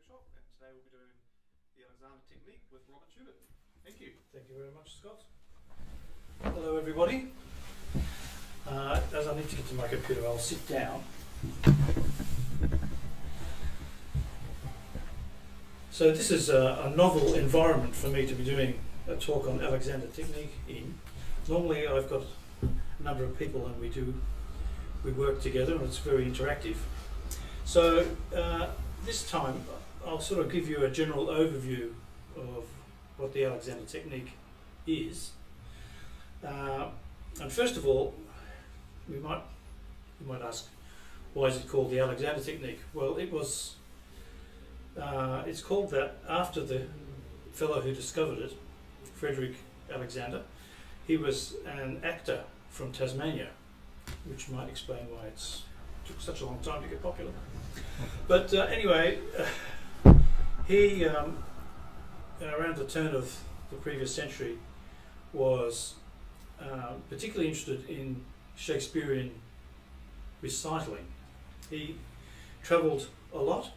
workshop, and today we'll be doing the Alexander technique with Robert Schubert. Thank you. Thank you very much, Scott. Hello, everybody. As I need to get to my computer, I'll sit down. So this is a novel environment for me to be doing a talk on Alexander technique in. Normally I've got a number of people and we work together and it's very interactive. So this time I'll sort of give you a general overview of what the Alexander technique is. And first of all, you might ask, why is it called the Alexander technique? Well, it's called that after the fellow who discovered it, Frederick Alexander. He was an actor from Tasmania, which might explain why it took such a long time to get popular. But anyway, he, around the turn of the previous century, was particularly interested in Shakespearean recitling. He travelled a lot.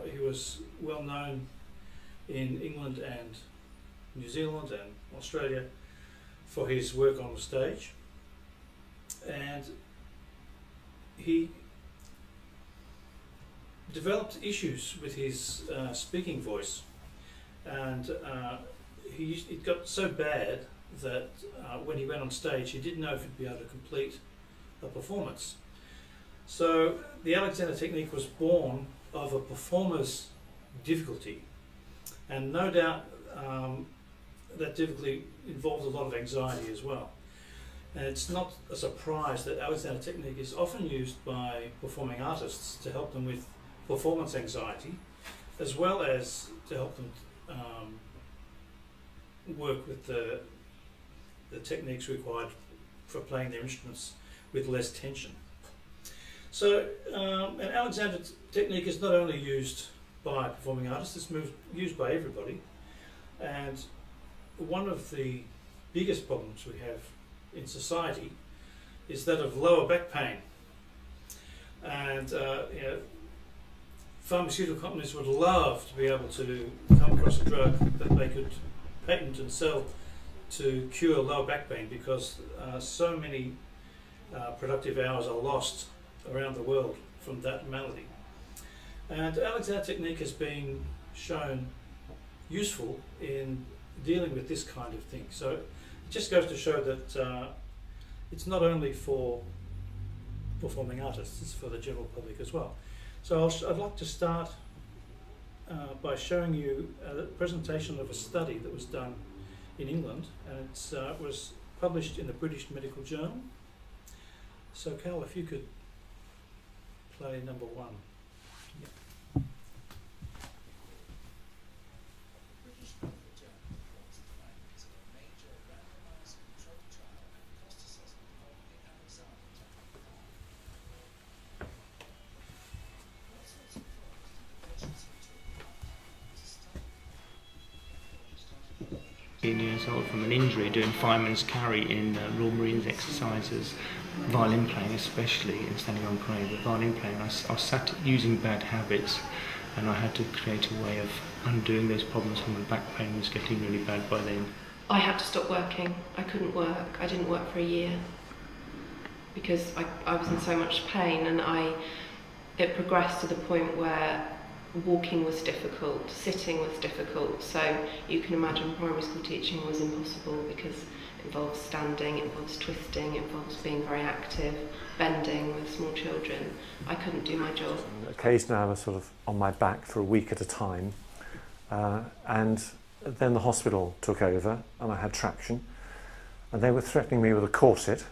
He was well known in England and New Zealand and Australia for his work on the stage, and he developed issues with his speaking voice, and it got so bad that when he went on stage he didn't know if he'd be able to complete a performance. So the Alexander technique was born of a performer's difficulty, and no doubt that difficulty involved a lot of anxiety as well. And it's not a surprise that Alexander technique is often used by performing artists to help them with performance anxiety, as well as to help them work with the techniques required for playing their instruments with less tension. So an Alexander technique is not only used by performing artists, it's used by everybody. And one of the biggest problems we have in society is that of lower back pain. And pharmaceutical companies would love to be able to come across a drug that they could patent and sell to cure lower back pain, because so many productive hours are lost around the world from that malady. And Alexander technique has been shown useful in dealing with this kind of thing. So it just goes to show that it's not only for performing artists, it's for the general public as well. So I'd like to start by showing you a presentation of a study that was done in England, and it was published in the British Medical Journal. So Cal, if you could play number 1. Yep. Years old from an injury doing fireman's carry in Royal Marines exercises, violin playing especially, and standing on parade, but violin playing I sat using bad habits, and I had to create a way of undoing those problems when my back pain was getting really bad by then. I had to stop working. I couldn't work. I didn't work for a year because I was in so much pain, and it progressed to the point where walking was difficult, sitting was difficult, so you can imagine primary school teaching was impossible because it involves standing, it involves twisting, it involves being very active, bending with small children. I couldn't do my job. Occasionally I was sort of on my back for a week at a time, and then the hospital took over and I had traction, and they were threatening me with a corset,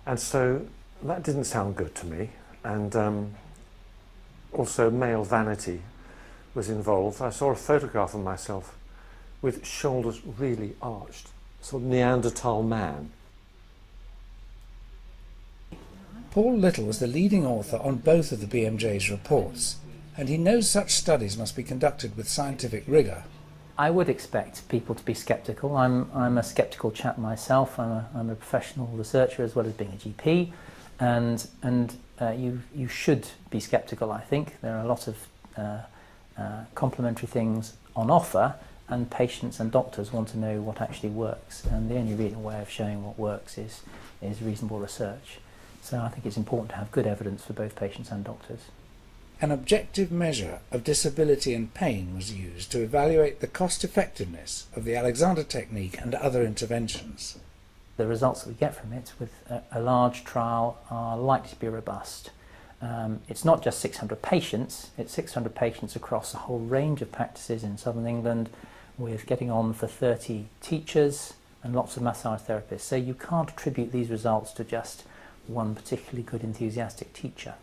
and so that didn't sound good to me, and also male vanity was involved. I saw a photograph of myself with shoulders really arched, sort of Neanderthal man. Paul Little was the leading author on both of the BMJ's reports, and he knows such studies must be conducted with scientific rigour. I would expect people to be sceptical. I'm a sceptical chap myself. I'm a professional researcher as well as being a GP, and you should be sceptical. I think there are a lot of complementary things on offer, and patients and doctors want to know what actually works, and the only real way of showing what works is reasonable research. So I think it's important to have good evidence for both patients and doctors. An objective measure of disability and pain was used to evaluate the cost-effectiveness of the Alexander technique and other interventions. The results that we get from it with a large trial are likely to be robust. It's not just 600 patients, it's 600 patients across a whole range of practices in southern England, with getting on for 30 teachers and lots of massage therapists. So you can't attribute these results to just one particularly good enthusiastic teacher.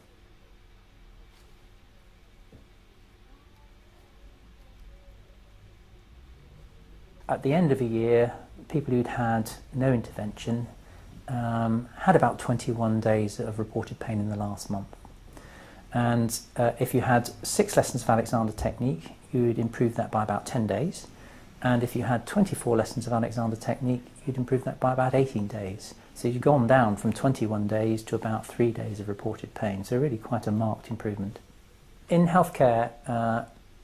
At the end of a year, people who'd had no intervention had about 21 days of reported pain in the last month. And if you had 6 lessons of Alexander technique, you'd improve that by about 10 days. And if you had 24 lessons of Alexander technique, you'd improve that by about 18 days. So you've gone down from 21 days to about 3 days of reported pain. So really quite a marked improvement. In healthcare,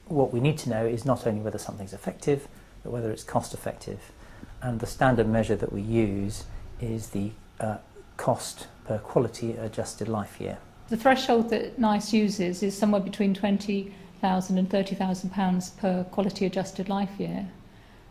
what we need to know is not only whether something's effective, but whether it's cost effective. And the standard measure that we use is the cost per quality adjusted life year. The threshold that NICE uses is somewhere between £20,000 and £30,000 per quality adjusted life year.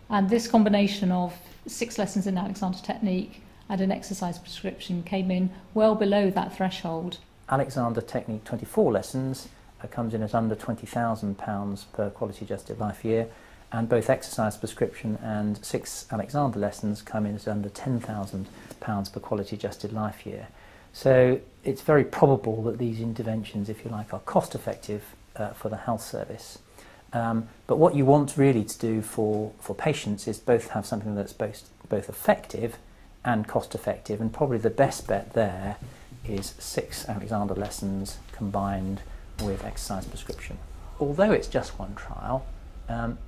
And this combination of 6 lessons in Alexander technique and an exercise prescription came in well below that threshold. Alexander technique 24 lessons comes in at under £20,000 per quality adjusted life year, and both exercise prescription and 6 Alexander lessons come in at under £10,000 per quality adjusted life year. So it's very probable that these interventions, if you like, are cost effective for the health service. But what you want really to do for patients is both have something that's both effective and cost effective, and probably the best bet there is 6 Alexander lessons combined with exercise prescription. Although it's just one trial,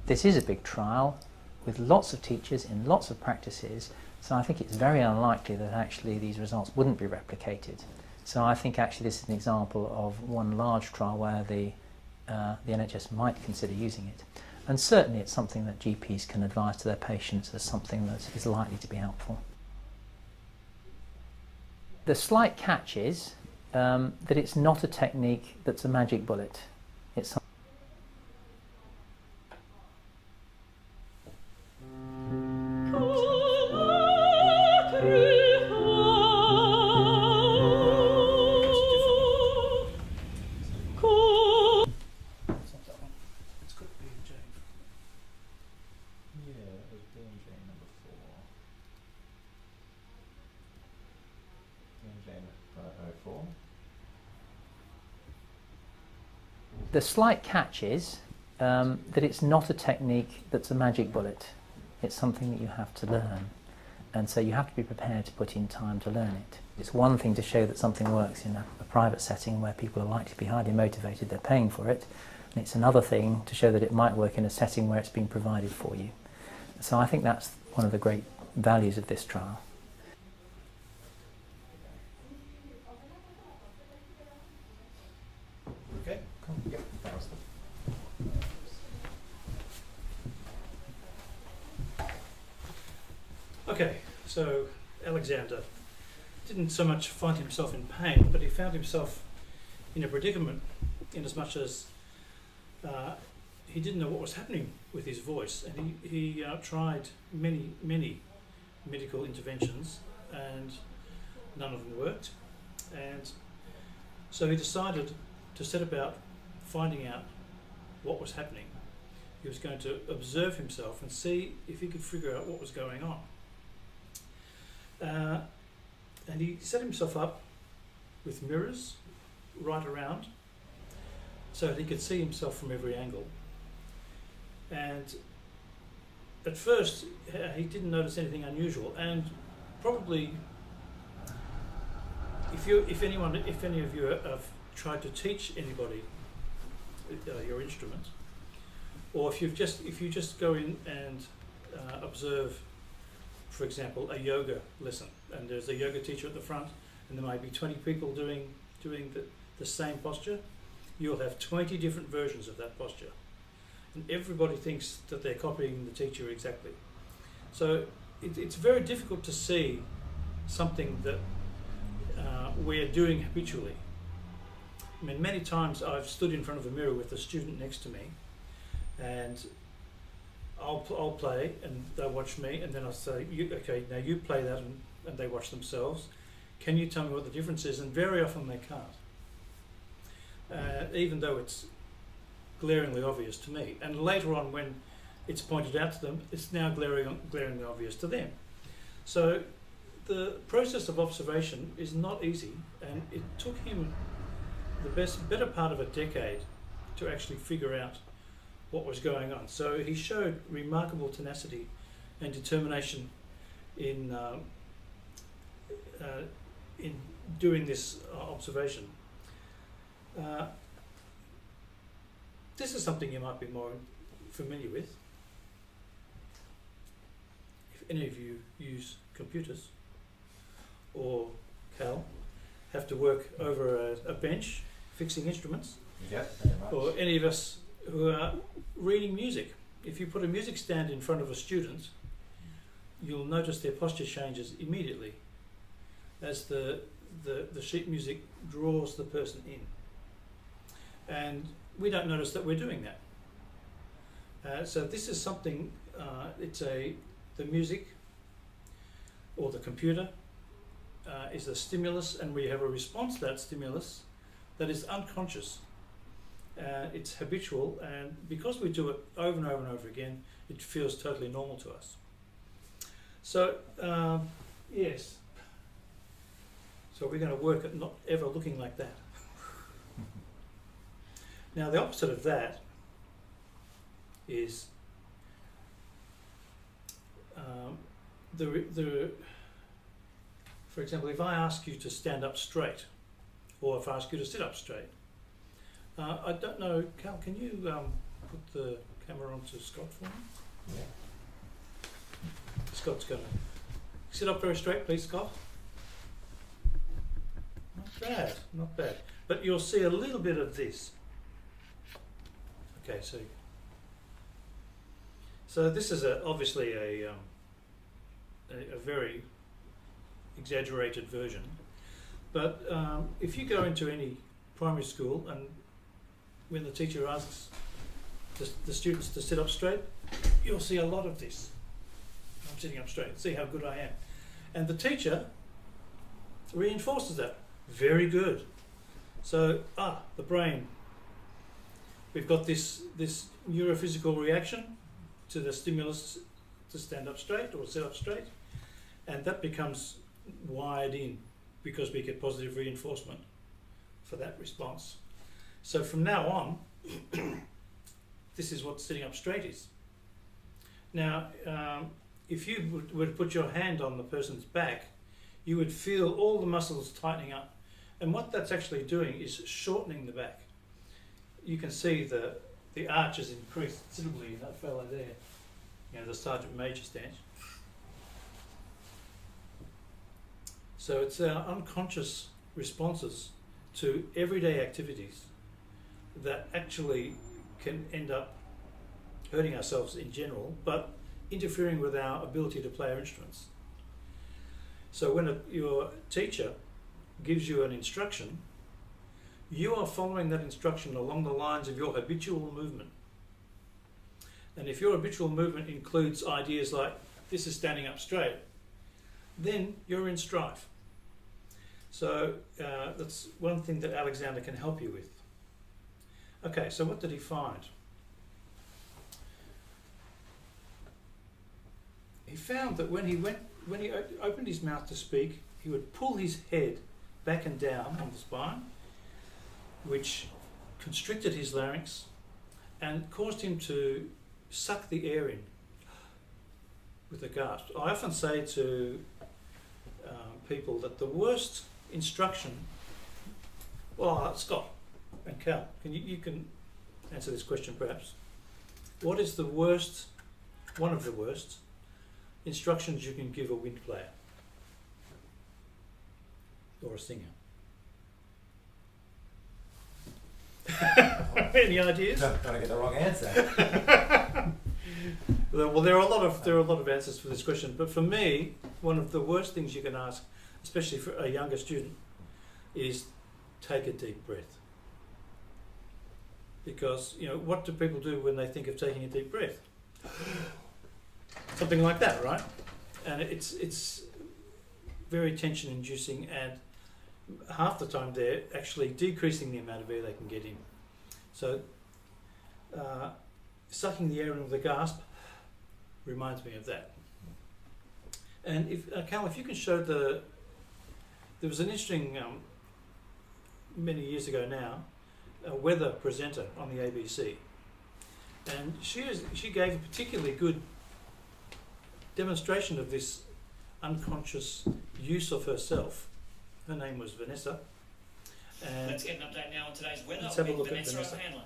this is a big trial with lots of teachers in lots of practices, so I think it's very unlikely that actually these results wouldn't be replicated. So I think actually this is an example of one large trial where the NHS might consider using it. And certainly it's something that GPs can advise to their patients as something that is likely to be helpful. The slight catch is that it's not a technique that's a magic bullet. It's The slight catch is that it's not a technique that's a magic bullet. It's something that you have to learn, and so you have to be prepared to put in time to learn it. It's one thing to show that something works in a private setting where people are likely to be highly motivated, they're paying for it, and it's another thing to show that it might work in a setting where it's been provided for you. So I think that's one of the great values of this trial. Okay, cool. Yep, that was Okay, so Alexander didn't so much find himself in pain, but he found himself in a predicament in as much as he didn't know what was happening with his voice, and he tried many medical interventions and none of them worked, and so he decided to set about finding out what was happening. He was going to observe himself and see if he could figure out what was going on. And he set himself up with mirrors right around so that he could see himself from every angle. And at first he didn't notice anything unusual, and probably if any of you have tried to teach anybody your instrument, or if you just go in and observe, for example, a yoga lesson, and there's a yoga teacher at the front, and there might be 20 people doing the same posture, you'll have 20 different versions of that posture. and everybody thinks that they're copying the teacher exactly. So it's very difficult to see something that we're doing habitually. I mean, many times I've stood in front of a mirror with a student next to me, and I'll play, and they'll watch me, and then I'll say, okay, now you play that, and they watch themselves. Can you tell me what the difference is? And very often they can't, even though it's glaringly obvious to me. And later on, when it's pointed out to them, it's now glaringly obvious to them. So the process of observation is not easy, and it took him the better part of a decade to actually figure out what was going on. So he showed remarkable tenacity and determination in doing this observation. This is something you might be more familiar with. If any of you use computers, or Cal, have to work over a bench fixing instruments, or any of us who are reading music. If you put a music stand in front of a student, you'll notice their posture changes immediately as the sheet music draws the person in. And we don't notice that we're doing that. So this is something, the music or the computer is a stimulus, and we have a response to that stimulus that is unconscious. It's habitual, and because we do it over and over and over again, it feels totally normal to us. So, yes. So we're going to work at not ever looking like that. Now, the opposite of that is for example, if I ask you to stand up straight, or if I ask you to sit up straight, I don't know, Cal, can you put the camera onto Scott for me? Yeah. Scott's going to sit up very straight, please, Scott. Not bad, not bad. But you'll see a little bit of this. Okay, so this is obviously a very exaggerated version. But if you go into any primary school, and when the teacher asks the students to sit up straight, you'll see a lot of this. I'm sitting up straight, see how good I am. And the teacher reinforces that. Very good. So, the brain. We've got this neurophysical reaction to the stimulus to stand up straight or sit up straight, and that becomes wired in because we get positive reinforcement for that response. So from now on, this is what sitting up straight is. Now, if you were to put your hand on the person's back, you would feel all the muscles tightening up. And what that's actually doing is shortening the back. You can see the arch is increased considerably in that fellow there, the Sergeant Major stance. So it's our unconscious responses to everyday activities that actually can end up hurting ourselves in general, but interfering with our ability to play our instruments. So when your teacher gives you an instruction, you are following that instruction along the lines of your habitual movement. And if your habitual movement includes ideas like, this is standing up straight, then you're in strife. So that's one thing that Alexander can help you with. Okay, so what did he find? He found that when he opened his mouth to speak, he would pull his head back and down on the spine, which constricted his larynx and caused him to suck the air in with a gasp. I often say to people that the worst instruction, Scott and Cal, you can answer this question perhaps. What is one of the worst instructions you can give a wind player or a singer? Any ideas? Don't get the wrong answer. Well, there are a lot of answers for this question, but for me, one of the worst things you can ask, especially for a younger student, is take a deep breath. Because what do people do when they think of taking a deep breath? Something like that, right? And it's very tension-inducing, and half the time they're actually decreasing the amount of air they can get in. So, sucking the air in with a gasp reminds me of that. And Cal, if you can show there was an interesting, many years ago now, a weather presenter on the ABC, and she gave a particularly good demonstration of this unconscious use of herself. Her name was Vanessa. And let's get an update now on today's weather. Let's have a look Vanessa at Vanessa. O'Hanlon.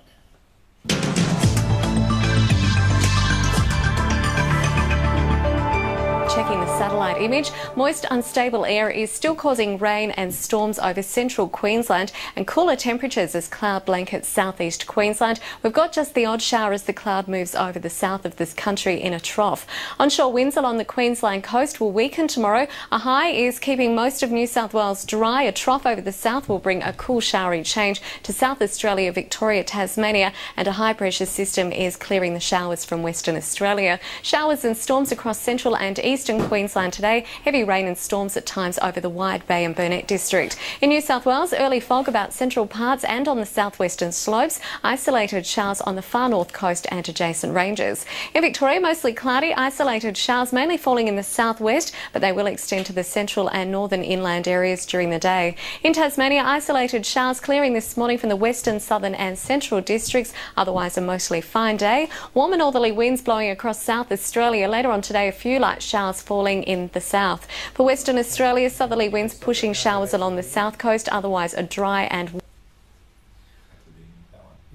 Checking the satellite image, moist, unstable air is still causing rain and storms over central Queensland and cooler temperatures as cloud blankets southeast Queensland. We've got just the odd shower as the cloud moves over the south of this country in a trough. Onshore winds along the Queensland coast will weaken tomorrow. A high is keeping most of New South Wales dry. A trough over the south will bring a cool, showery change to South Australia, Victoria, Tasmania, and a high pressure system is clearing the showers from Western Australia. Showers and storms across central and eastern Queensland today. Heavy rain and storms at times over the Wide Bay and Burnett district. In New South Wales, early fog about central parts and on the southwestern slopes. Isolated showers on the far north coast and adjacent ranges. In Victoria, mostly cloudy. Isolated showers mainly falling in the southwest, but they will extend to the central and northern inland areas during the day. In Tasmania, isolated showers clearing this morning from the western, southern and central districts. Otherwise, a mostly fine day. Warmer northerly winds blowing across South Australia. Later on today, a few light showers falling in the south. For Western Australia, southerly winds pushing showers along the south coast. Otherwise, a dry and...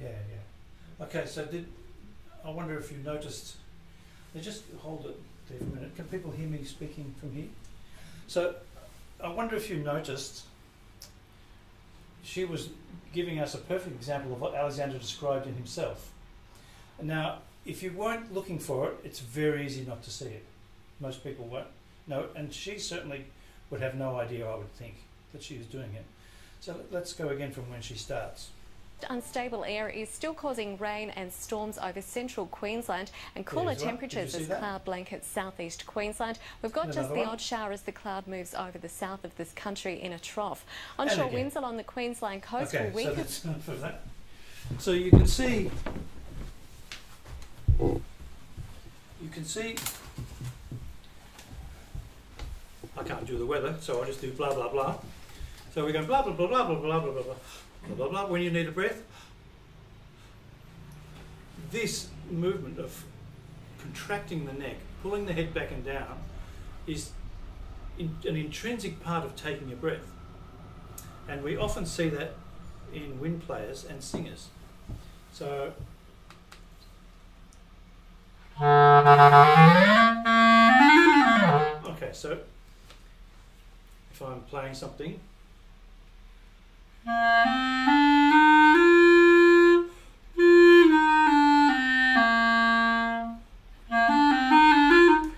Yeah. Okay, so I wonder if you noticed... Just hold it there for a minute. Can people hear me speaking from here? So, I wonder if you noticed she was giving us a perfect example of what Alexander described in himself. Now, if you weren't looking for it, it's very easy not to see it. Most people won't know it, and she certainly would have no idea, I would think, that she was doing it. So let's go again from when she starts. Unstable air is still causing rain and storms over central Queensland and cooler temperatures as cloud blankets southeast Queensland. We've got just the odd shower as the cloud moves over the south of this country in a trough. Onshore winds along the Queensland coast will weaken. So that's enough of that. So you can see I can't do the weather, so I'll just do blah blah blah. So we're going blah blah blah blah blah blah blah blah blah blah blah. When you need a breath, this movement of contracting the neck, pulling the head back and down, is an intrinsic part of taking a breath, and we often see that in wind players and singers. So. Okay, so if I'm playing something,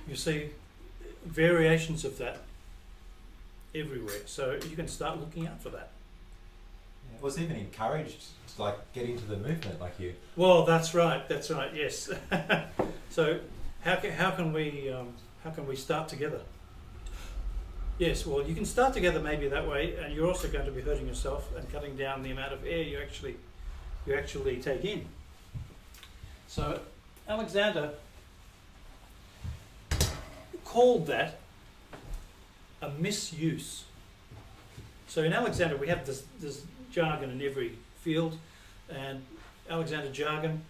you see variations of that everywhere, so you can start looking out for that. It was even encouraged to get into the movement like you. Well, that's right, yes. So how can we start together? Yes, well, you can start together maybe that way, and you're also going to be hurting yourself and cutting down the amount of air you actually take in. So Alexander called that a misuse. So in Alexander we have this jargon in every field, and Alexander jargon,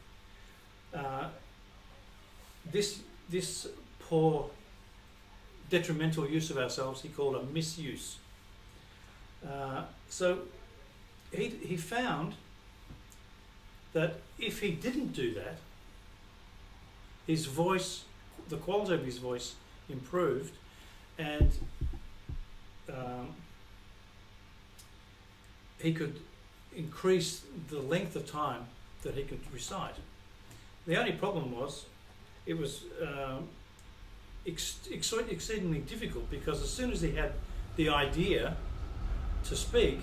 this poor detrimental use of ourselves he called a misuse. So he found that if he didn't do that, his voice, the quality of his voice improved, and he could increase the length of time that he could recite. The only problem was it was exceedingly difficult, because as soon as he had the idea to speak,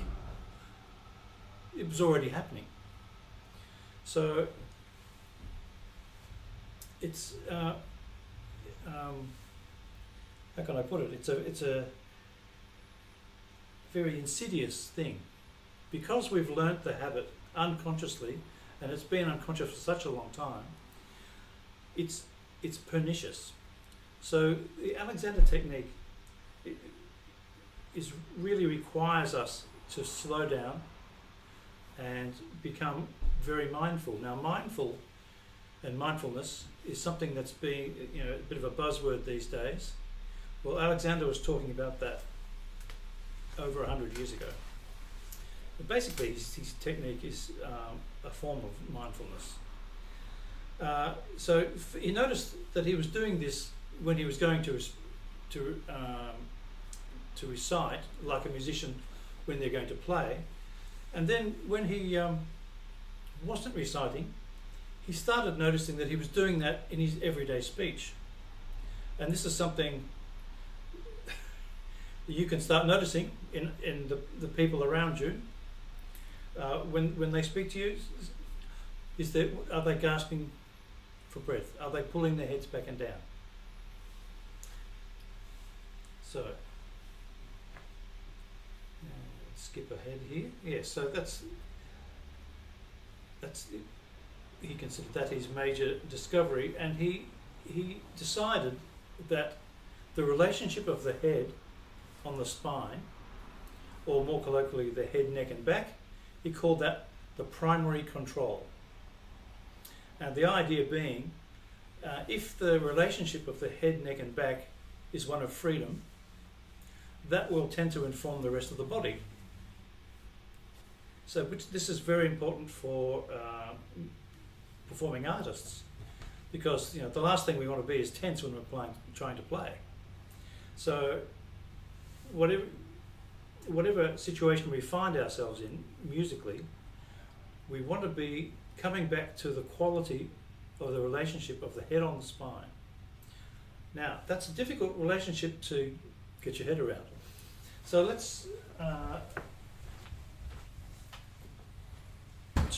it was already happening. So it's how can I put it? It's a very insidious thing, because we've learnt the habit unconsciously, and it's been unconscious for such a long time. It's pernicious. So the Alexander technique really requires us to slow down and become very mindful. Now, mindful and mindfulness is something that's being, a bit of a buzzword these days. Well, Alexander was talking about that over 100 years ago. But basically, his technique is a form of mindfulness. So he noticed that he was doing this when he was going to recite, like a musician when they're going to play. And then when he wasn't reciting, he started noticing that he was doing that in his everyday speech. And this is something that you can start noticing in the people around you. When they speak to you, are they gasping for breath? Are they pulling their heads back and down? So, skip ahead here. Yes, so that's he considered that his major discovery, and he decided that the relationship of the head on the spine, or more colloquially the head, neck and back, he called that the primary control. And the idea being, if the relationship of the head, neck and back is one of freedom, that will tend to inform the rest of the body. So this is very important for performing artists, because the last thing we want to be is tense when we're trying to play. So whatever situation we find ourselves in musically, we want to be coming back to the quality of the relationship of the head on the spine. Now, that's a difficult relationship to get your head around. So let's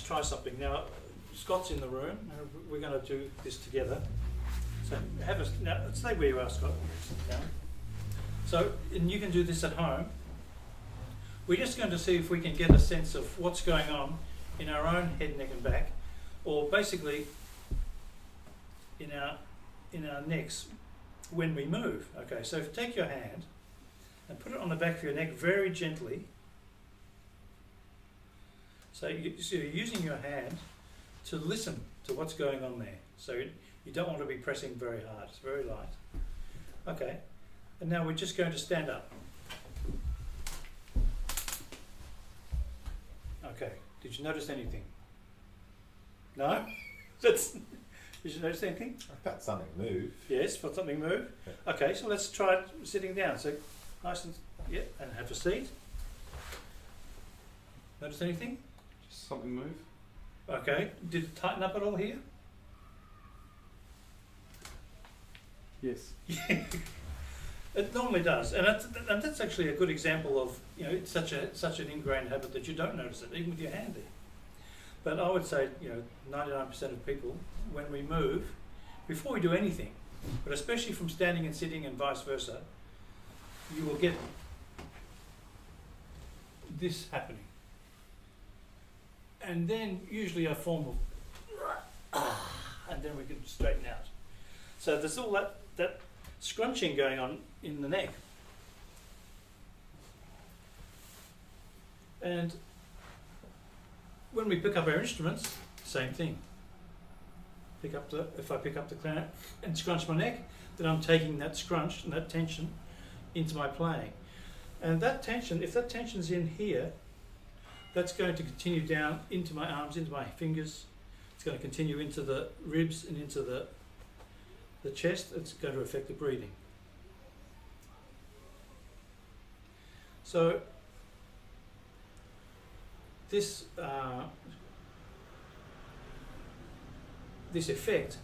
try something. Now, Scott's in the room, and we're going to do this together. So now stay where you are, Scott. Sit down. So, and you can do this at home. We're just going to see if we can get a sense of what's going on in our own head, neck and back, or basically in our necks when we move. Okay, so if you take your hand and put it on the back of your neck very gently. So you're using your hand to listen to what's going on there. So you don't want to be pressing very hard, it's very light. Okay, and now we're just going to stand up. Okay, did you notice anything? No? Did you notice anything? I felt something move. Yes, felt something move? Yeah. Okay, so let's try it sitting down. So nice and, and have a seat. Notice anything? Just something move. Okay, did it tighten up at all here? Yes. It normally does, and that's actually a good example of, it's such an ingrained habit that you don't notice it, even with your hand there. But I would say, 99% of people, when we move, before we do anything, but especially from standing and sitting and vice versa, you will get this happening. And then usually a form of, and then we can straighten out. So there's all that scrunching going on in the neck. And when we pick up our instruments, same thing. If I pick up the clarinet and scrunch my neck, then I'm taking that scrunch and that tension into my playing. And that tension, if that tension's in here, that's going to continue down into my arms, into my fingers. It's going to continue into the ribs and into the chest. It's going to affect the breathing. So this effect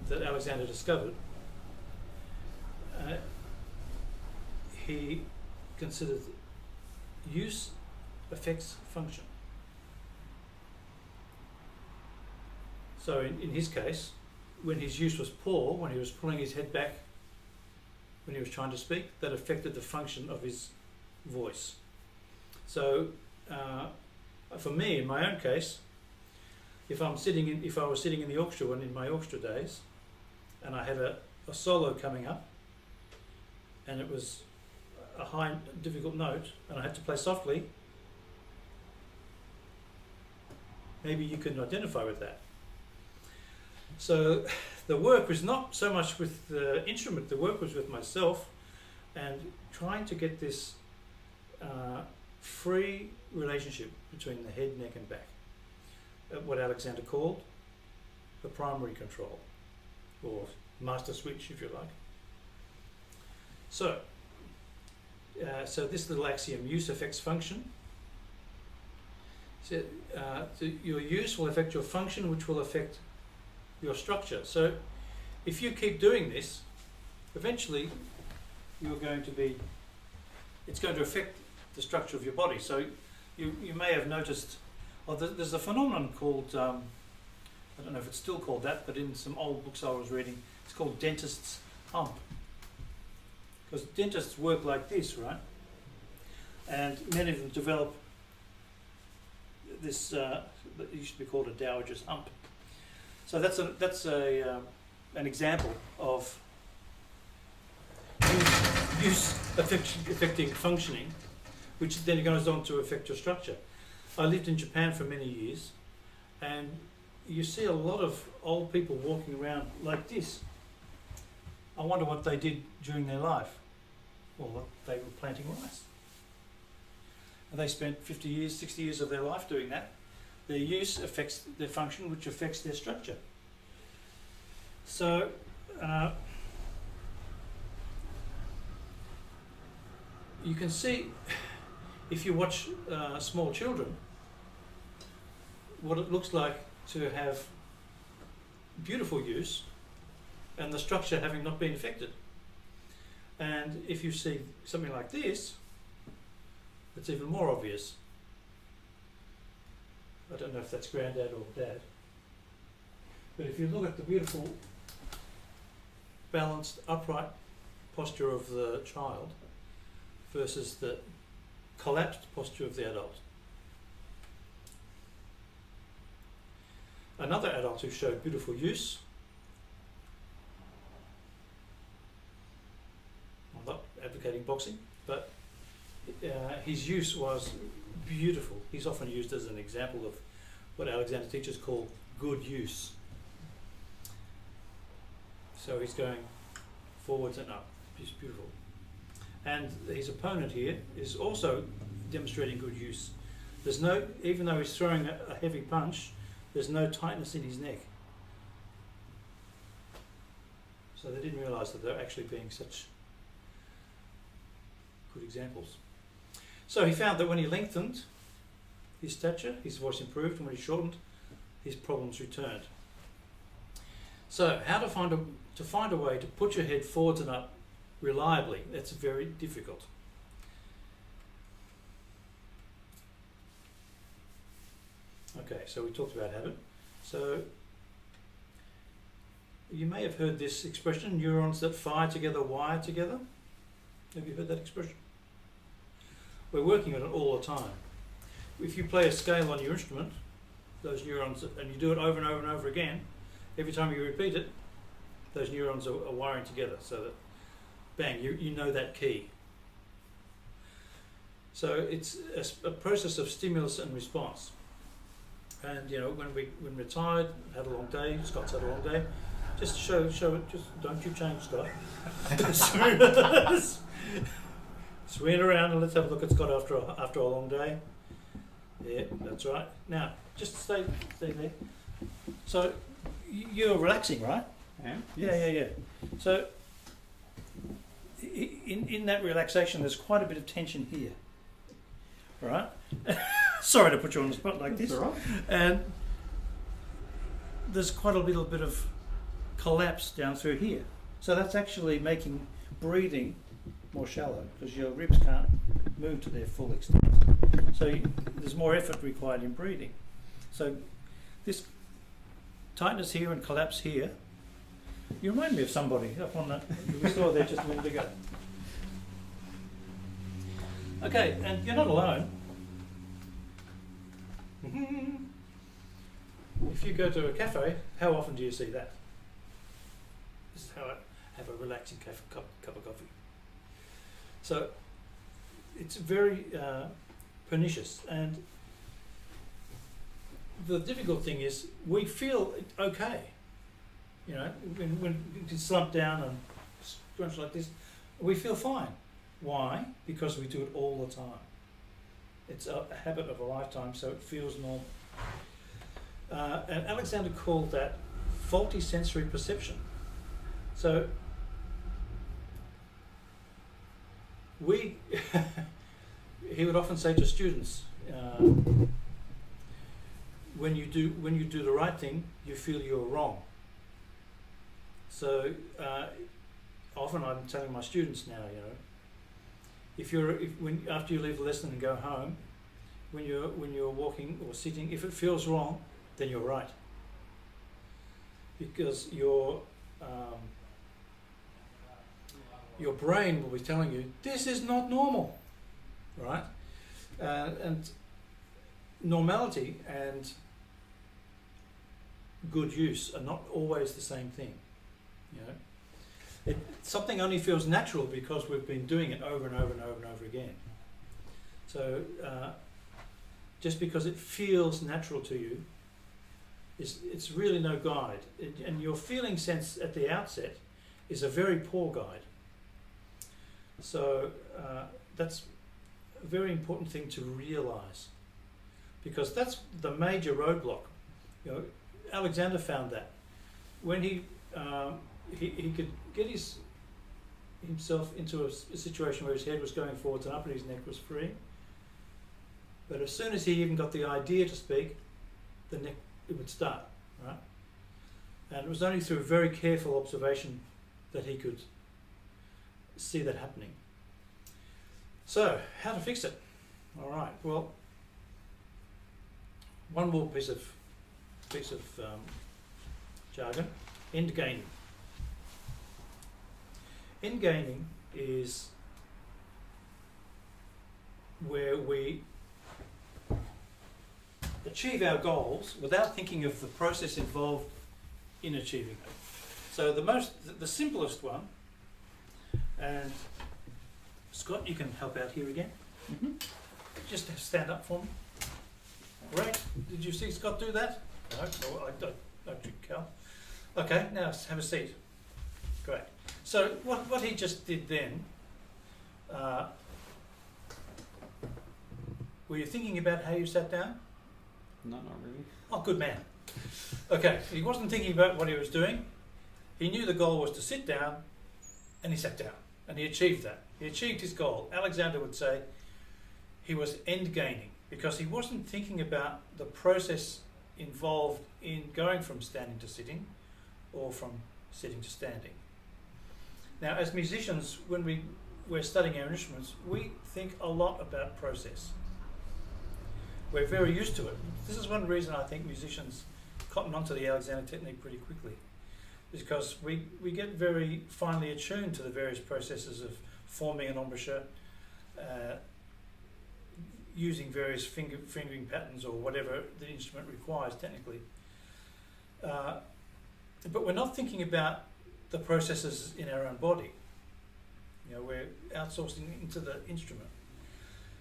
that Alexander discovered, he considered use affects function. So in his case, when his use was poor, when he was pulling his head back when he was trying to speak, that affected the function of his voice. So for me, in my own case, if I was sitting in the orchestra when in my orchestra days, and I had a solo coming up, and it was a high, difficult note, and I had to play softly, maybe you can identify with that. So the work was not so much with the instrument, the work was with myself, and trying to get this free relationship between the head, neck and back. What Alexander called the primary control, or master switch if you like. So, so this little axiom, use affects function. So, your use will affect your function, which will affect your structure. So if you keep doing this, eventually you're going to be, it's going to affect the structure of your body. So you may have noticed, there's a phenomenon called, I don't know if it's still called that, but in some old books I was reading, it's called dentist's hump. Because dentists work like this, right? And many of them develop this, that used to be called a dowager's hump. So that's an example of use affecting functioning, which then goes on to affect your structure. I lived in Japan for many years, and you see a lot of old people walking around like this. I wonder what they did during their life. Well, they were planting rice. And they spent 50 years, 60 years of their life doing that. Their use affects their function, which affects their structure. So, you can see, if you watch small children, what it looks like to have beautiful use and the structure having not been affected. And if you see something like this, it's even more obvious. I don't know if that's granddad or dad. But if you look at the beautiful, balanced, upright posture of the child versus the collapsed posture of the adult. Another adult who showed beautiful use, I'm not advocating boxing, but his use was beautiful. He's often used as an example of what Alexander teachers call good use. So he's going forwards and up. He's beautiful. And his opponent here is also demonstrating good use. There's no, even though he's throwing a heavy punch, there's no tightness in his neck. So they didn't realise that they're actually being such good examples. So he found that when he lengthened his stature, his voice improved, and when he shortened, his problems returned. So how to find a way to put your head forwards and up reliably, that's very difficult. Okay, so we talked about habit. So you may have heard this expression, neurons that fire together wire together. Have you heard that expression? We're working on it all the time. If you play a scale on your instrument, those neurons, and you do it over and over and over again, every time you repeat it, those neurons are wiring together so that, bang, you know that key. So it's a process of stimulus and response. And you know, when we're tired, had a long day, Scott's had a long day, just show it, just don't you change, Scott. Swing it around and let's have a look at Scott after a long day. Yeah, that's right. Now, just stay there. So, you're relaxing, right? Yeah. So, in that relaxation, there's quite a bit of tension here. Right? Sorry to put you on the spot like this. That's all right. And there's quite a little bit of collapse down through here. So that's actually making breathing more shallow because your ribs can't move to their full extent. So there's more effort required in breathing. So this tightness here and collapse here, you remind me of somebody up on that we saw there just a minute ago. Okay, and you're not alone. If you go to a cafe, how often do you see that? This is how I have a relaxing cup of coffee. So it's very pernicious, and the difficult thing is we feel okay. You know, when you slump down and scrunch like this, we feel fine. Why? Because we do it all the time. It's a habit of a lifetime, so it feels normal. And Alexander called that faulty sensory perception. So he would often say to students, when you do the right thing, you feel you're wrong. So often I'm telling my students now, you know, after you leave the lesson and go home, when you're walking or sitting, if it feels wrong, then you're right, because your brain will be telling you this is not normal, right? And normality and good use are not always the same thing, you know. Something only feels natural because we've been doing it over and over and over and over again. So just because it feels natural to you, it's really no guide. And your feeling sense at the outset is a very poor guide. So that's a very important thing to realise, because that's the major roadblock. You know, Alexander found that when he could get himself into a situation where his head was going forwards and up and his neck was free, but as soon as he even got the idea to speak, the neck, it would start, right? And it was only through very careful observation that he could see that happening. So, how to fix it? All right. Well, one more piece of jargon: end gaining. End gaining is where we achieve our goals without thinking of the process involved in achieving them. So the simplest one, and Scott, you can help out here again. Mm-hmm. Just stand up for me. Great. Did you see Scott do that? No, I don't count. Okay, now have a seat. Great. So what he just did then, were you thinking about how you sat down? No, not really. Oh, good man. Okay, he wasn't thinking about what he was doing. He knew the goal was to sit down, and he sat down, and he achieved that. He achieved his goal. Alexander would say he was end gaining, because he wasn't thinking about the process involved in going from standing to sitting, or from sitting to standing. Now, as musicians, when we're studying our instruments, we think a lot about process. We're very used to it. This is one reason I think musicians cotton onto the Alexander technique pretty quickly, because we get very finely attuned to the various processes of forming an embouchure, using various fingering patterns or whatever the instrument requires technically. But we're not thinking about the processes in our own body. You know, we're outsourcing into the instrument.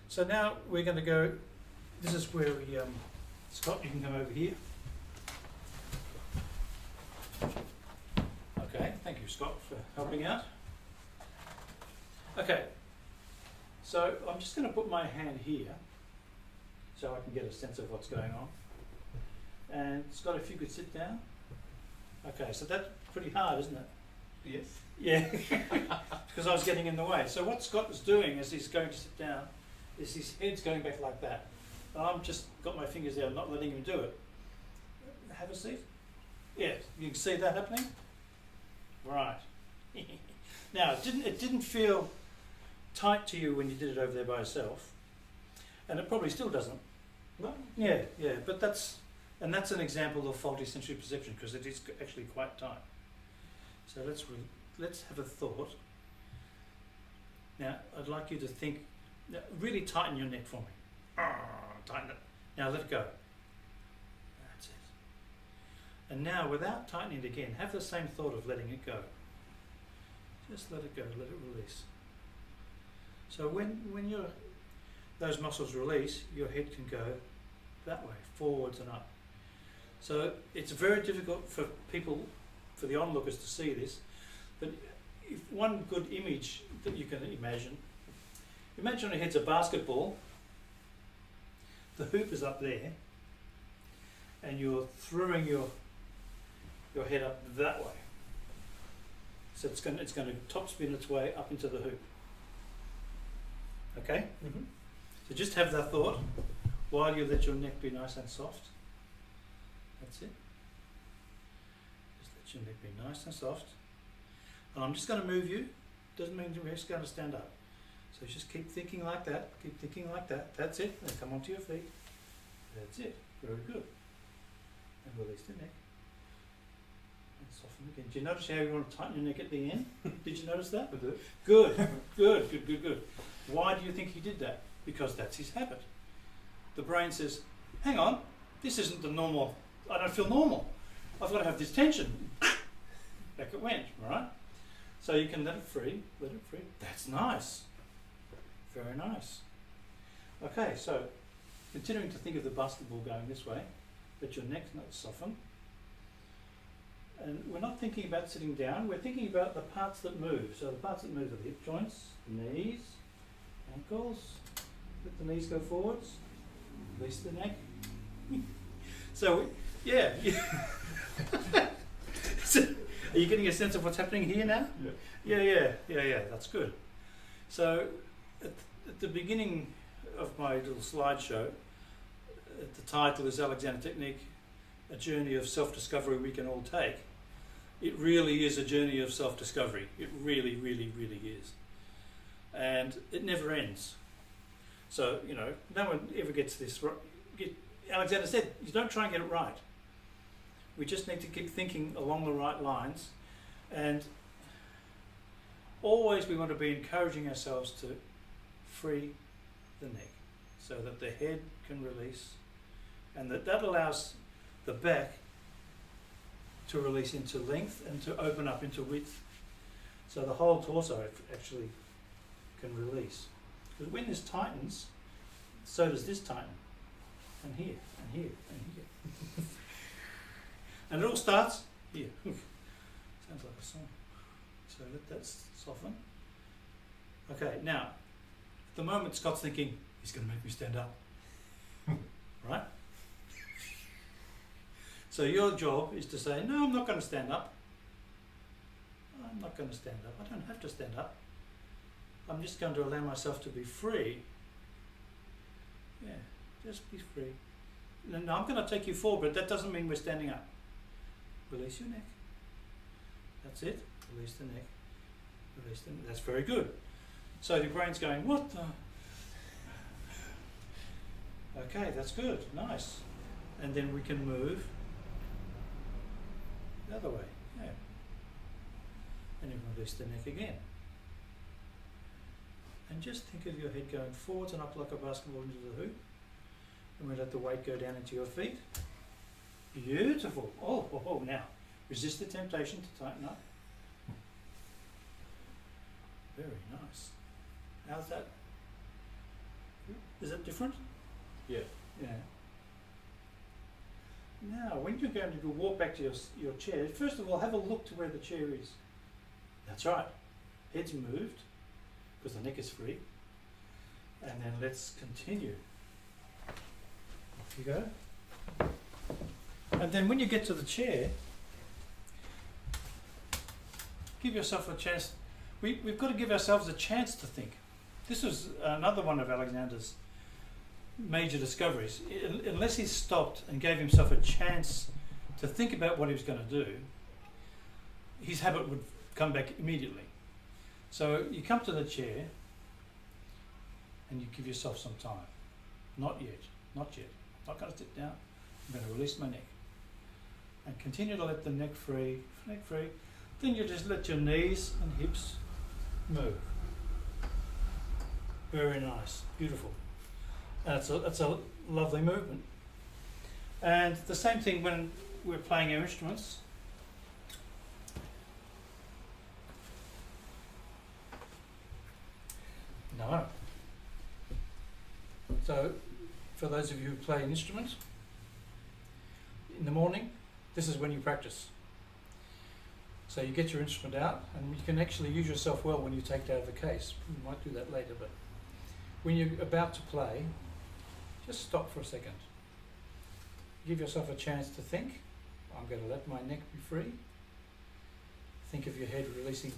So now we're going to go, this is where we, Scott, you can come over here. Okay, thank you, Scott, for helping out. Okay, so I'm just going to put my hand here so I can get a sense of what's going on. And Scott, if you could sit down. Okay, so that's pretty hard, isn't it? Yes. Yeah, because I was getting in the way. So what Scott was doing as he's going to sit down is his head's going back like that. And I've just got my fingers there, I'm not letting him do it. Have a seat. Yeah, you can see that happening? Right. Now, it didn't feel tight to you when you did it over there by yourself, and it probably still doesn't. No. Yeah, but that's an example of faulty sensory perception, because it is actually quite tight. So let's have a thought. Now, I'd like you to think, really tighten your neck for me. Tighten it. Now let it go. That's it. And now, without tightening it again, have the same thought of letting it go. Just let it go, let it release. So when those muscles release, your head can go that way, forwards and up. So it's very difficult for the onlookers to see this, but if one good image that you can imagine your head's a basketball, the hoop is up there, and you're throwing your head up that way. So it's going to top spin its way up into the hoop. Okay? Mm-hmm. So just have that thought while you let your neck be nice and soft. That's it. Just let your neck be nice and soft. And I'm just going to move you. Doesn't mean you're just going to stand up. So just keep thinking like that. Keep thinking like that. That's it. Then come onto your feet. That's it. Very good. And release the neck. And soften again. Do you notice how you want to tighten your neck at the end? Did you notice that? I did. Good. Good. Why do you think he did that? Because that's his habit. The brain says, hang on, this isn't the normal, I don't feel normal. I've got to have this tension. Back it went, right? So you can let it free. That's nice. Very nice. Okay, so continuing to think of the basketball going this way, let your neck not soften. And we're not thinking about sitting down, we're thinking about the parts that move. So the parts that move are the hip joints, knees, ankles. Let the knees go forwards, release the neck. So, yeah. So, are you getting a sense of what's happening here now? Yeah, that's good. So, at the beginning of my little slideshow, the title is Alexander Technique, a journey of self-discovery we can all take. It really is a journey of self-discovery. It really is. And it never ends. So, no one ever gets this right. Alexander said, you don't try and get it right. We just need to keep thinking along the right lines, and always we want to be encouraging ourselves to free the neck so that the head can release, and that allows the back to release into length and to open up into width. So the whole torso actually can release. Because when this tightens, so does this tighten. And here, and here, and here. And it all starts here. Sounds like a song. So let that soften. Okay, now, at the moment Scott's thinking, he's going to make me stand up. Right? So your job is to say, no, I'm not going to stand up. I'm not going to stand up. I don't have to stand up. I'm just going to allow myself to be free. Yeah, just be free. Now I'm going to take you forward, but that doesn't mean we're standing up. Release your neck. That's it. Release the neck. Release the neck. That's very good. So the brain's going, what the? Okay, that's good. Nice. And then we can move the other way. Yeah. And then release the neck again. And just think of your head going forwards and up like a basketball into the hoop. And we let the weight go down into your feet. Beautiful. Oh, now resist the temptation to tighten up. Very nice. How's that? Is that different? Yeah. Now, when you're going to walk back to your chair, first of all, have a look to where the chair is. That's right. Head's moved, because the neck is free. And then let's continue. Off you go. And then when you get to the chair, give yourself a chance. We've got to give ourselves a chance to think. This was another one of Alexander's major discoveries. Unless he stopped and gave himself a chance to think about what he was going to do, his habit would come back immediately. So you come to the chair and you give yourself some time. Not yet, not yet. I'm not going to sit down. I'm going to release my neck. And continue to let the neck free. Then you just let your knees and hips move. Very nice, beautiful. And it's a lovely movement. And the same thing when we're playing our instruments. No. So, for those of you who play an instrument, in the morning, this is when you practice. So you get your instrument out, and you can actually use yourself well when you take it out of the case. We might do that later, but when you're about to play, just stop for a second. Give yourself a chance to think. I'm going to let my neck be free. Think of your head releasing,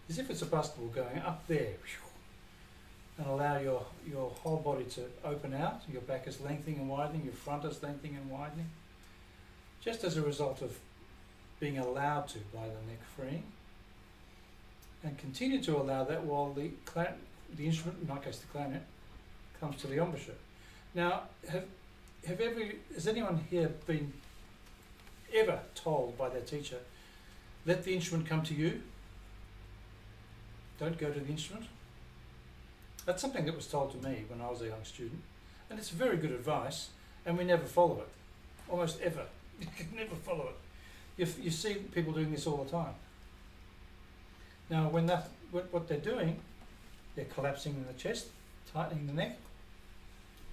as if it's a basketball going up there. And allow your whole body to open out. Your back is lengthening and widening, your front is lengthening and widening. Just as a result of being allowed to by the neck freeing. And continue to allow that while the instrument, in my case the clarinet, comes to the embouchure. Now, has anyone here been ever told by their teacher, let the instrument come to you, don't go to the instrument? That's something that was told to me when I was a young student, and it's very good advice, and we never follow it, almost ever. You can never follow it. You see people doing this all the time. Now, what they're doing, they're collapsing in the chest, tightening the neck.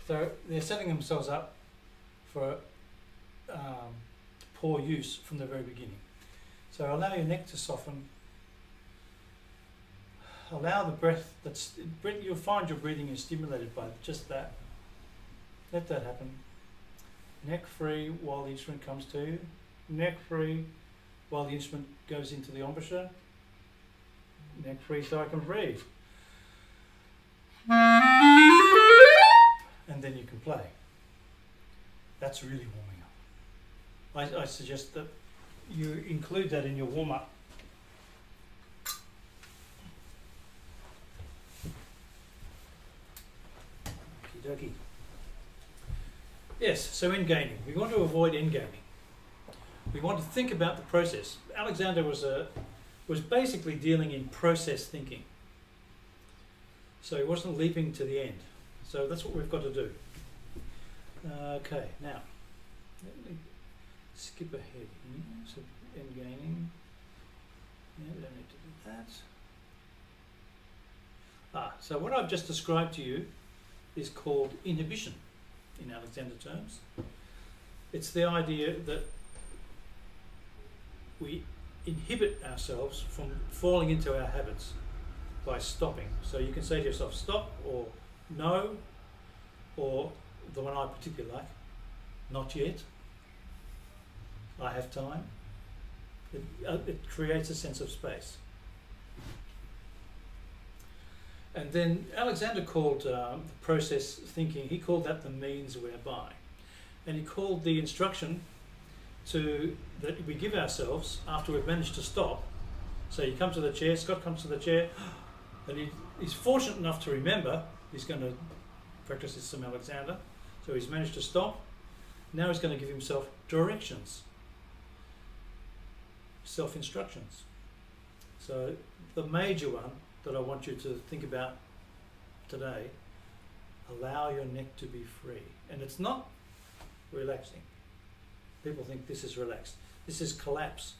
So they're setting themselves up for poor use from the very beginning. So allow your neck to soften. Allow the breath, you'll find your breathing is stimulated by just that. Let that happen. Neck free while the instrument comes to you. Neck free while the instrument goes into the embouchure. Neck free so I can breathe. And then you can play. That's really warming up. I suggest that you include that in your warm-up. Okie dokie. Yes, so endgaming. We want to avoid endgaming. We want to think about the process. Alexander was basically dealing in process thinking. So he wasn't leaping to the end. So that's what we've got to do. Okay, now let me skip ahead here. So endgaming. Yeah, we don't need to do that. So what I've just described to you is called inhibition in Alexander terms. It's the idea that we inhibit ourselves from falling into our habits by stopping. So you can say to yourself, stop, or no, or the one I particularly like, not yet, I have time. It creates a sense of space. And then Alexander called the process thinking, he called that the means whereby. And he called the instruction that we give ourselves after we've managed to stop. So you come to the chair, Scott comes to the chair, and he's fortunate enough to remember, he's going to practice this from Alexander, so he's managed to stop. Now he's going to give himself directions, self-instructions. So the major one that I want you to think about today, allow your neck to be free. And it's not relaxing. People think this is relaxed. This is collapse.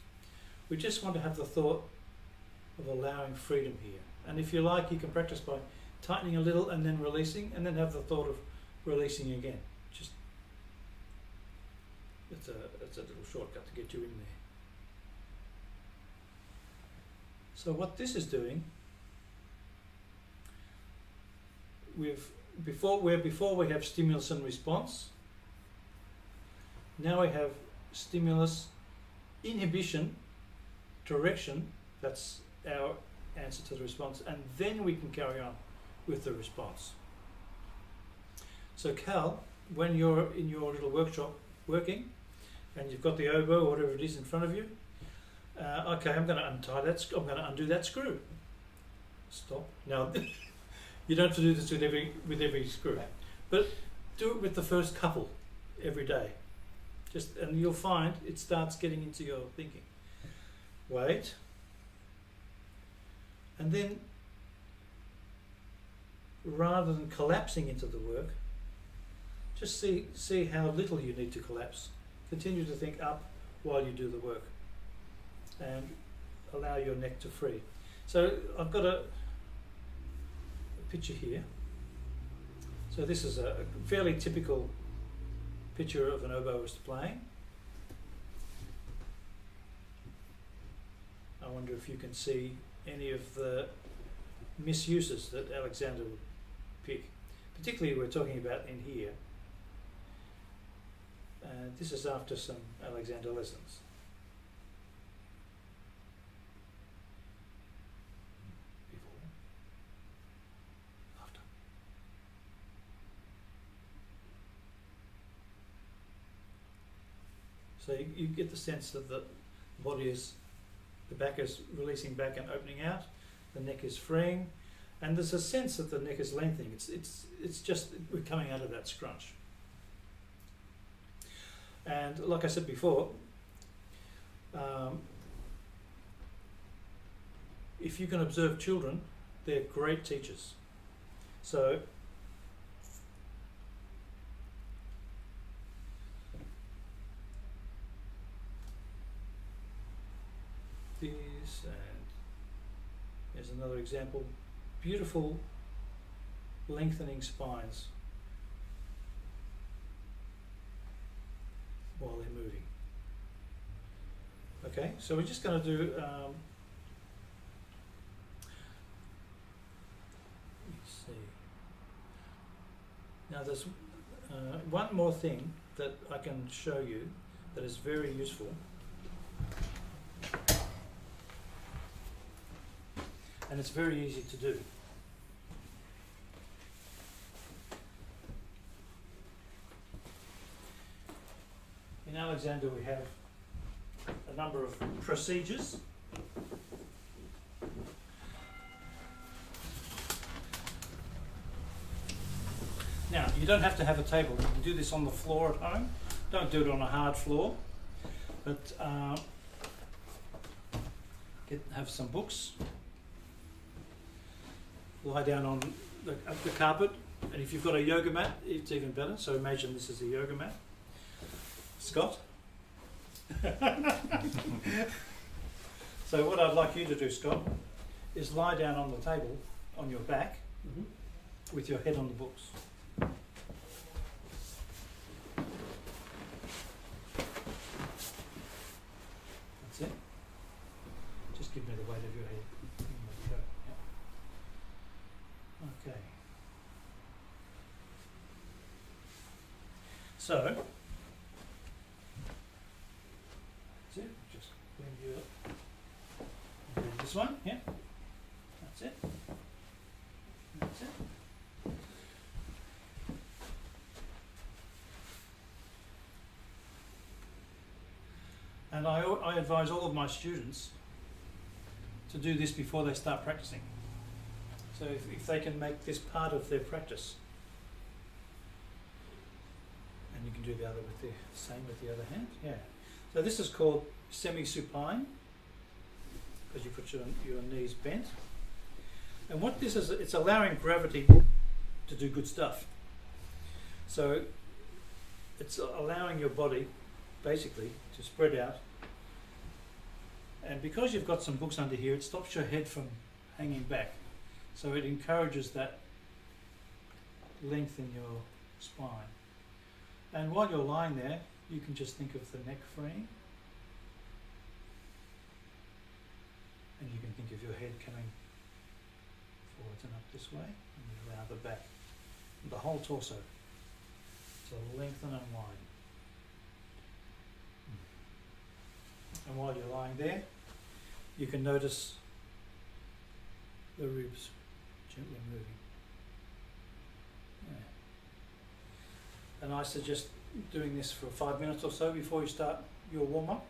We just want to have the thought of allowing freedom here. And if you like, you can practice by tightening a little and then releasing, and then have the thought of releasing again. Just it's a little shortcut to get you in there. So what this is doing, before we have stimulus and response, now we have stimulus, inhibition, direction, that's our answer to the response, and then we can carry on with the response. So Cal, when you're in your little workshop working and you've got the oboe or whatever it is in front of you. Okay, I'm going to untie that. I'm going to undo that screw. Stop. Now, you don't have to do this with every screw, but do it with the first couple every day. And you'll find it starts getting into your thinking. Wait, and then rather than collapsing into the work, just see how little you need to collapse. Continue to think up while you do the work, and allow your neck to free. So I've got a picture here. So this is a fairly typical picture of an oboist playing. I wonder if you can see any of the misuses that Alexander would pick. Particularly we're talking about in here. This is after some Alexander lessons. Before, after. So you get the sense that the body is, the back is releasing back and opening out, the neck is freeing, and there's a sense that the neck is lengthening. It's just we're coming out of that scrunch. And like I said before, if you can observe children, they're great teachers. So this, and here's another example. Beautiful lengthening spines while they're moving. Okay, so we're just going to do let's see. Now there's one more thing that I can show you that is very useful. And it's very easy to do. In Alexander we have a number of procedures. Now, you don't have to have a table. You can do this on the floor at home. Don't do it on a hard floor, but have some books. Lie down on the carpet, and if you've got a yoga mat, it's even better. So imagine this is a yoga mat. Scott? So what I'd like you to do, Scott, is lie down on the table on your back with your head on the books. That's it. Just give me the weight of your head. Okay. So, that's it. Just bring you up. This one, yeah. That's it. That's it. And I advise all of my students to do this before they start practicing. So if they can make this part of their practice, and you can do the other with the same with the other hand, yeah. So this is called semi-supine, because you put your knees bent. And what this is, it's allowing gravity to do good stuff. So it's allowing your body basically to spread out. And because you've got some books under here, it stops your head from hanging back. So it encourages that length in your spine. And while you're lying there, you can just think of the neck freeing. And you can think of your head coming forwards and up this way, and you allow the back, the whole torso to lengthen and widen. And while you're lying there, you can notice the ribs gently moving. and I suggest doing this for 5 minutes or so before you start your warm-up.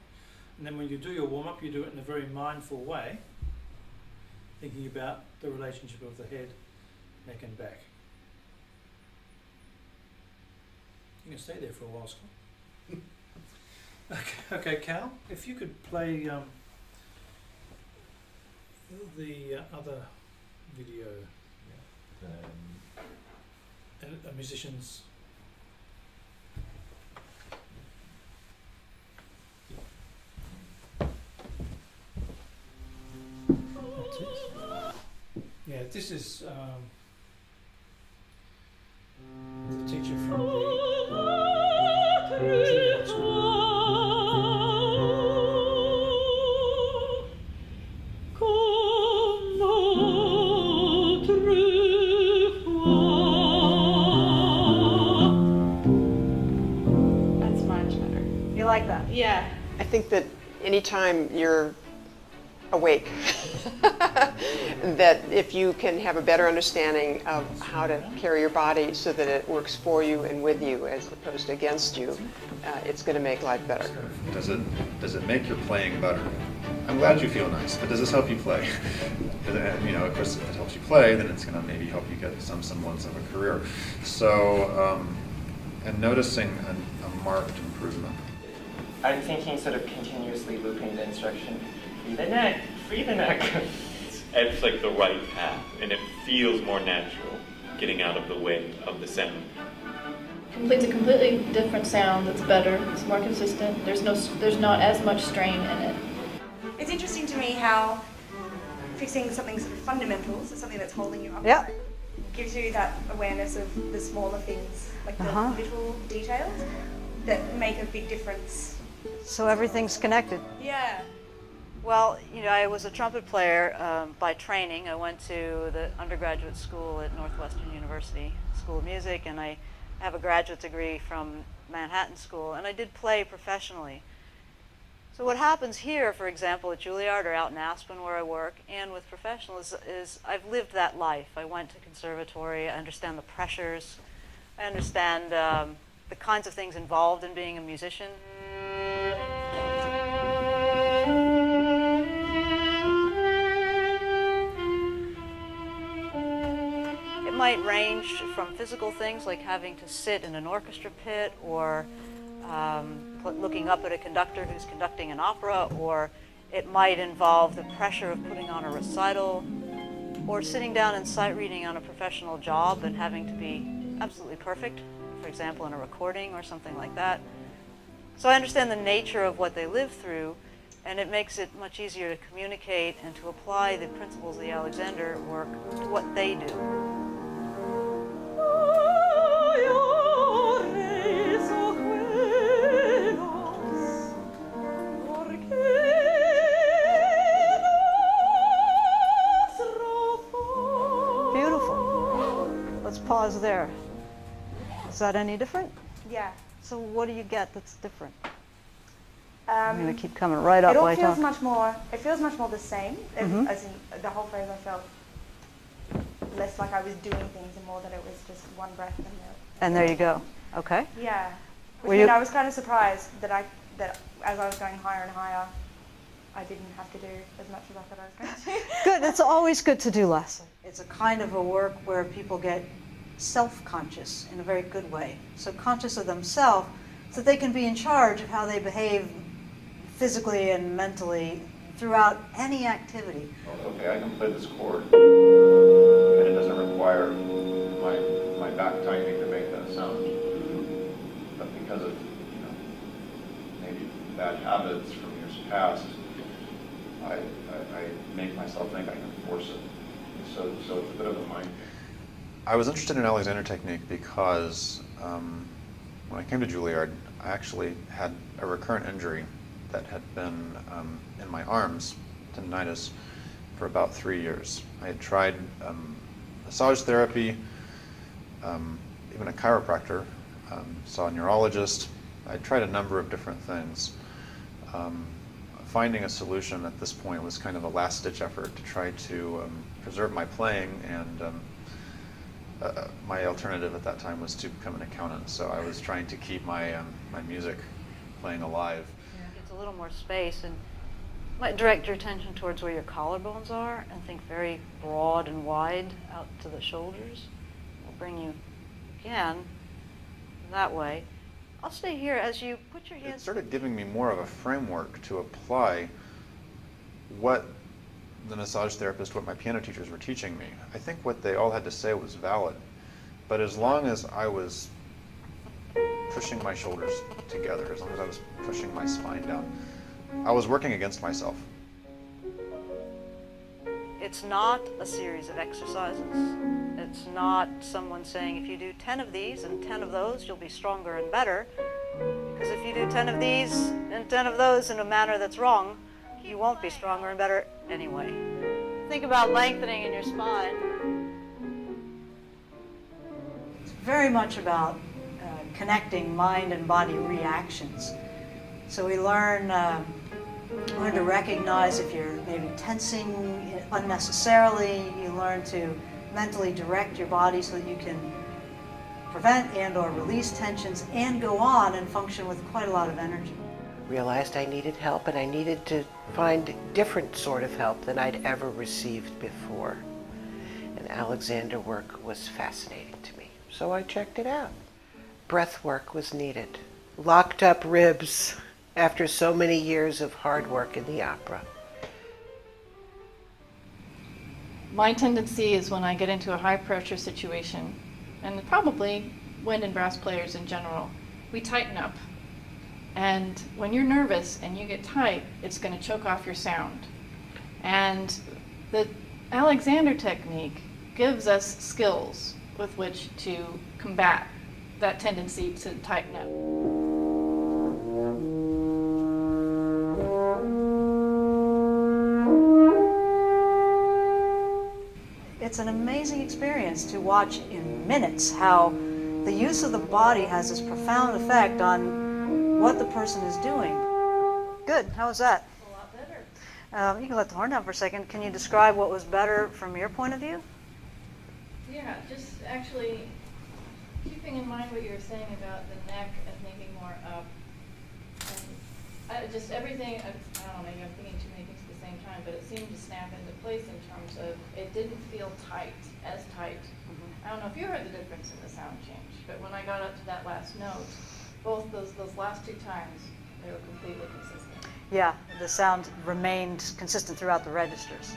And then when you do your warm-up, you do it in a very mindful way, thinking about the relationship of the head, neck and back. You can stay there for a while, Scott. Okay, Cal, if you could play the other video, a musician's. That's it. Yeah, this is the teacher from the Juilliard School. That's much better. You like that? Yeah. I think that anytime you're awake, that if you can have a better understanding of how to carry your body so that it works for you and with you as opposed to against you, it's going to make life better. Does it make your playing better? I'm glad you feel nice, but does this help you play? You know, of course, if it helps you play, then it's going to maybe help you get some semblance of a career. So, and noticing a marked improvement. I'm thinking sort of continuously looping the instruction. Free the neck, free the neck. It's like the right path, and it feels more natural getting out of the way of the sound. It's a completely different sound that's better, it's more consistent, there's not as much strain in it. It's interesting to me how fixing something sort of fundamental, so something that's holding you up, gives you that awareness of the smaller things, like the little details that make a big difference. So everything's connected. Yeah. Well, you know, I was a trumpet player by training. I went to the undergraduate school at Northwestern University School of Music, and I have a graduate degree from Manhattan School, and I did play professionally. So what happens here, for example, at Juilliard or out in Aspen where I work, and with professionals, is I've lived that life. I went to conservatory, I understand the pressures, I understand the kinds of things involved in being a musician. It might range from physical things like having to sit in an orchestra pit, or looking up at a conductor who's conducting an opera, or it might involve the pressure of putting on a recital, or sitting down and sight reading on a professional job and having to be absolutely perfect, for example, in a recording or something like that. So I understand the nature of what they live through, and it makes it much easier to communicate and to apply the principles of the Alexander work to what they do. Beautiful. Let's pause there. Is that any different? Yeah. So what do you get that's different? I'm going to keep coming right up. It all feels much more. It feels much more the same. As in the whole phrase, I felt less like I was doing things and more that it was just one breath and there you go. Okay. Yeah. I was kind of surprised that as I was going higher and higher, I didn't have to do as much as I thought I was going to. Good. It's always good to do less. It's a kind of a work where people get self-conscious in a very good way. So conscious of themselves, so that they can be in charge of how they behave physically and mentally throughout any activity. Okay, I can play this chord, and it doesn't require my back tightening to make that sound. But because of maybe bad habits from years past, I make myself think I can force it. So it's a bit of a mind game. I was interested in Alexander technique because when I came to Juilliard, I actually had a recurrent injury that had been in my arms, tendinitis, for about 3 years. I had tried massage therapy, even a chiropractor, saw a neurologist. I tried a number of different things. Finding a solution at this point was kind of a last-ditch effort to try to preserve my playing and my alternative at that time was to become an accountant. So I was trying to keep my my music playing alive. Yeah, it's a little more space, and might direct your attention towards where your collarbones are, and think very broad and wide out to the shoulders. We'll bring you again that way. I'll stay here as you put your hands. It started giving me more of a framework to apply what the massage therapist, what my piano teachers were teaching me. I think what they all had to say was valid, but as long as I was pushing my shoulders together, as long as I was pushing my spine down, I was working against myself. It's not a series of exercises. It's not someone saying if you do 10 of these and 10 of those, you'll be stronger and better. Because if you do 10 of these and 10 of those in a manner that's wrong, you won't be stronger and better anyway. Think about lengthening in your spine. It's very much about connecting mind and body reactions. So we learn to recognize if you're maybe tensing unnecessarily. You learn to mentally direct your body so that you can prevent and or release tensions and go on and function with quite a lot of energy. Realized I needed help, and I needed to find different sort of help than I'd ever received before. And Alexander work was fascinating to me, so I checked it out. Breath work was needed. Locked up ribs after so many years of hard work in the opera. My tendency is when I get into a high pressure situation, and probably wind and brass players in general, we tighten up. And when you're nervous and you get tight, it's going to choke off your sound. And the Alexander technique gives us skills with which to combat that tendency to tighten up. It's an amazing experience to watch in minutes how the use of the body has this profound effect on what the person is doing. Good, how was that? A lot better. You can let the horn down for a second. Can you describe what was better from your point of view? Yeah, just actually keeping in mind what you were saying about the neck and thinking more up. And just everything, I don't know, maybe I'm thinking too many things at the same time, but it seemed to snap into place in terms of it didn't feel tight, as tight. I don't know if you heard the difference in the sound change, but when I got up to that last note, both those last two times, they were completely consistent. Yeah, the sound remained consistent throughout the registers.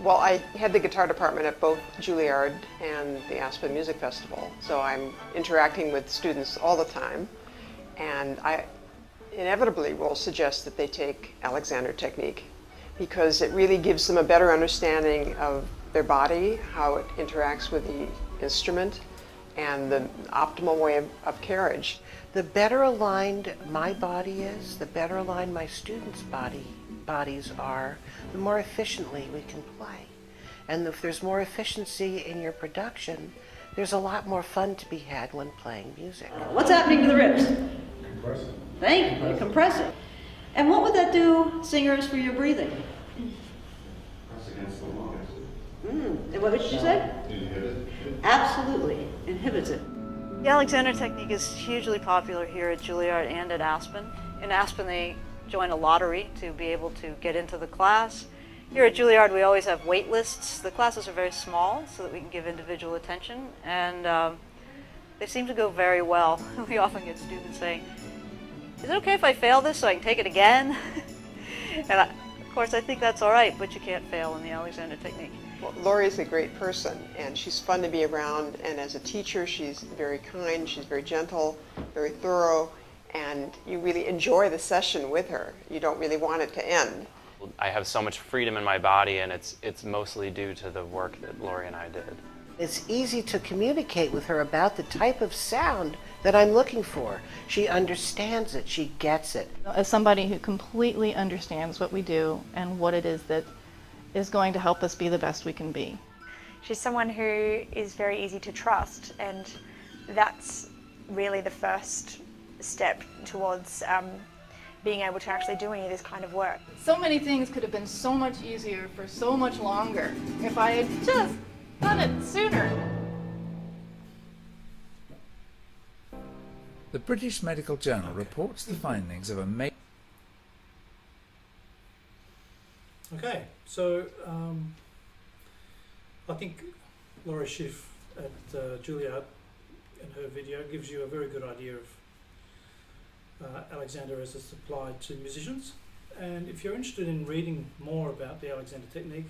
Well, I had the guitar department at both Juilliard and the Aspen Music Festival, so I'm interacting with students all the time, and I inevitably will suggest that they take Alexander technique because it really gives them a better understanding of their body, how it interacts with the instrument, and the optimal way of carriage. The better aligned my body is, the better aligned my students' bodies are, the more efficiently we can play. And if there's more efficiency in your production, there's a lot more fun to be had when playing music. What's happening to the ribs? Compressing. Thank you, compressing. And what would that do, singers, for your breathing? Press against the lungs. And what did you say? Absolutely, inhibits it. The Alexander technique is hugely popular here at Juilliard and at Aspen. In Aspen, they join a lottery to be able to get into the class. Here at Juilliard, we always have wait lists. The classes are very small so that we can give individual attention, and they seem to go very well. We often get students saying, "Is it okay if I fail this so I can take it again?" And of course, I think that's all right, but you can't fail in the Alexander technique. Well, Lori's a great person, and she's fun to be around, and as a teacher, she's very kind, she's very gentle, very thorough, and you really enjoy the session with her. You don't really want it to end. I have so much freedom in my body, and it's mostly due to the work that Lori and I did. It's easy to communicate with her about the type of sound that I'm looking for. She understands it, she gets it. As somebody who completely understands what we do and what it is that is going to help us be the best we can be. She's someone who is very easy to trust, and that's really the first step towards being able to actually do any of this kind of work. So many things could have been so much easier for so much longer if I had just done it sooner. The British Medical Journal reports the findings of a Okay, so I think Laura Schiff at Juilliard in her video gives you a very good idea of Alexander as it's applied to musicians. And if you're interested in reading more about the Alexander technique,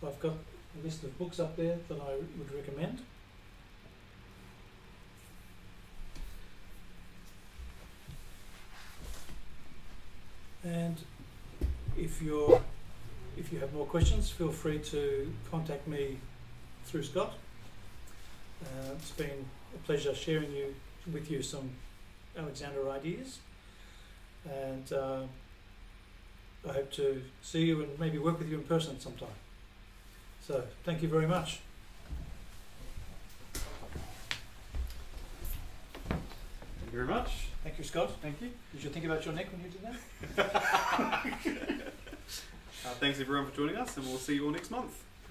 I've got a list of books up there that I would recommend. And if you have more questions, feel free to contact me through Scott. It's been a pleasure sharing with you some Alexander ideas, and I hope to see you and maybe work with you in person sometime. So thank you very much. Thank you very much. Thank you, Scott. Thank you. Did you think about your neck when you did that? Thanks everyone for joining us, and we'll see you all next month.